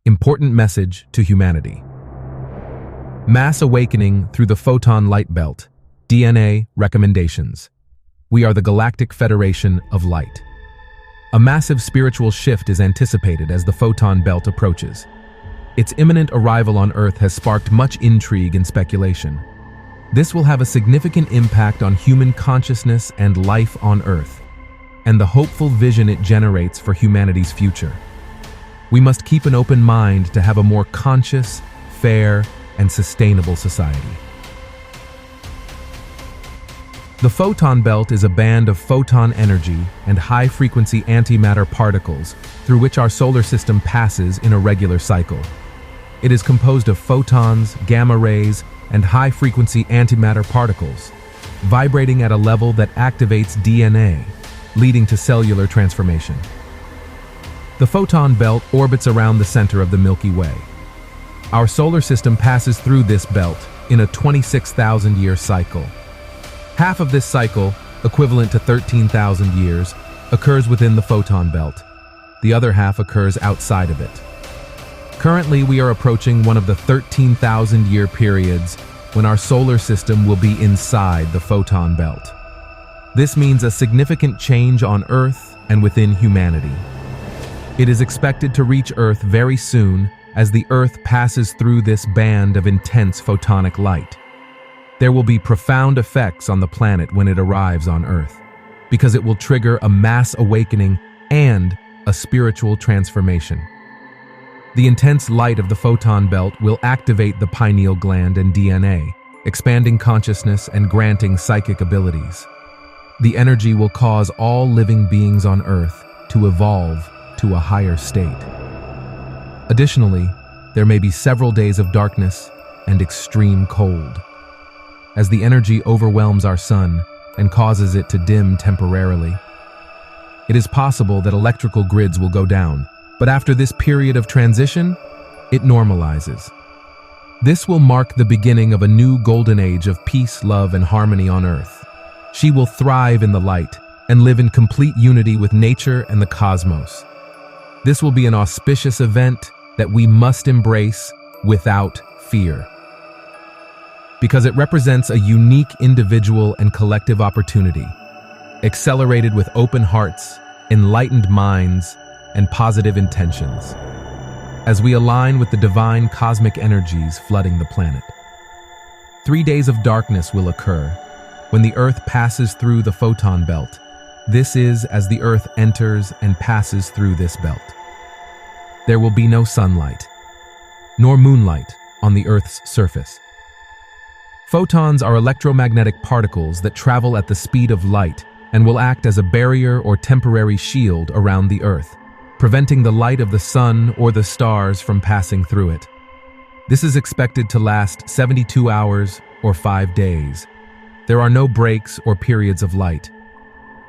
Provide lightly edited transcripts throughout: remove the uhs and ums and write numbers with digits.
Important message to humanity. Mass awakening through the photon light belt. DNA recommendations. We are the Galactic Federation of Light. A massive spiritual shift is anticipated as the photon belt approaches. Its imminent arrival on Earth has sparked much intrigue and speculation. This will have a significant impact on human consciousness and life on Earth, and the hopeful vision it generates for humanity's future. We must keep an open mind to have a more conscious, fair, and sustainable society. The photon belt is a band of photon energy and high-frequency antimatter particles through which our solar system passes in a regular cycle. It is composed of photons, gamma rays, and high-frequency antimatter particles, vibrating at a level that activates DNA, leading to cellular transformation. The photon belt orbits around the center of the Milky Way. Our solar system passes through this belt in a 26,000-year cycle. Half of this cycle, equivalent to 13,000 years, occurs within the photon belt. The other half occurs outside of it. Currently, we are approaching one of the 13,000-year periods when our solar system will be inside the photon belt. This means a significant change on Earth and within humanity. It is expected to reach Earth very soon as the Earth passes through this band of intense photonic light. There will be profound effects on the planet when it arrives on Earth, because it will trigger a mass awakening and a spiritual transformation. The intense light of the photon belt will activate the pineal gland and DNA, expanding consciousness and granting psychic abilities. The energy will cause all living beings on Earth to evolve to a higher state. Additionally, there may be several days of darkness and extreme cold. As the energy overwhelms our sun and causes it to dim temporarily. It is possible that electrical grids will go down, but after this period of transition, it normalizes. This will mark the beginning of a new golden age of peace, love, and harmony on Earth. She will thrive in the light and live in complete unity with nature and the cosmos. This will be an auspicious event that we must embrace without fear, because it represents a unique individual and collective opportunity, accelerated with open hearts, enlightened minds, and positive intentions, as we align with the divine cosmic energies flooding the planet. 3 days of darkness will occur when the Earth passes through the photon belt. This is as the Earth enters and passes through this belt. There will be no sunlight, nor moonlight on the Earth's surface. Photons are electromagnetic particles that travel at the speed of light and will act as a barrier or temporary shield around the Earth, preventing the light of the sun or the stars from passing through it. This is expected to last 72 hours or 5 days. There are no breaks or periods of light.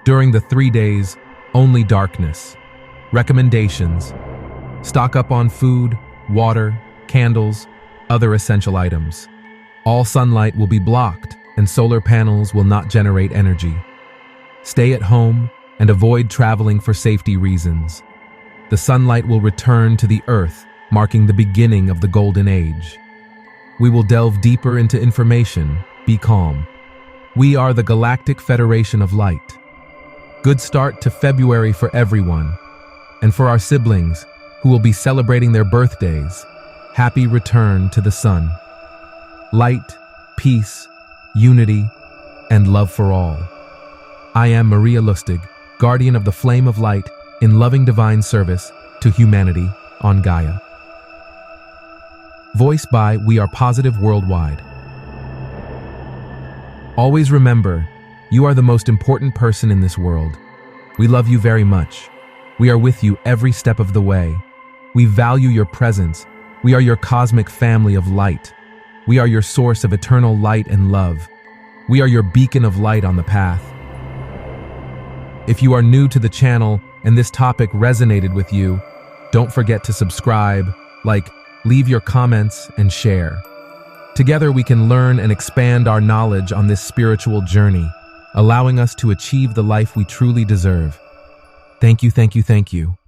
During the 3 days, only darkness. Recommendations: stock up on food, water, candles, other essential items. All sunlight will be blocked and solar panels will not generate energy. Stay at home and avoid traveling for safety reasons. The sunlight will return to the Earth, marking the beginning of the Golden Age. We will delve deeper into information. Be calm. We are the Galactic Federation of Light. Good start to February for everyone. And for our siblings who will be celebrating their birthdays, happy return to the sun. Light, peace, unity, and love for all. I am Maria Lustig, guardian of the flame of light in loving divine service to humanity on Gaia. Voiced by We Are Positive Worldwide. Always remember, you are the most important person in this world. We love you very much. We are with you every step of the way. We value your presence. We are your cosmic family of light. We are your source of eternal light and love. We are your beacon of light on the path. If you are new to the channel and this topic resonated with you, don't forget to subscribe, leave your comments, and share. Together we can learn and expand our knowledge on this spiritual journey, allowing us to achieve the life we truly deserve. Thank you, thank you, thank you.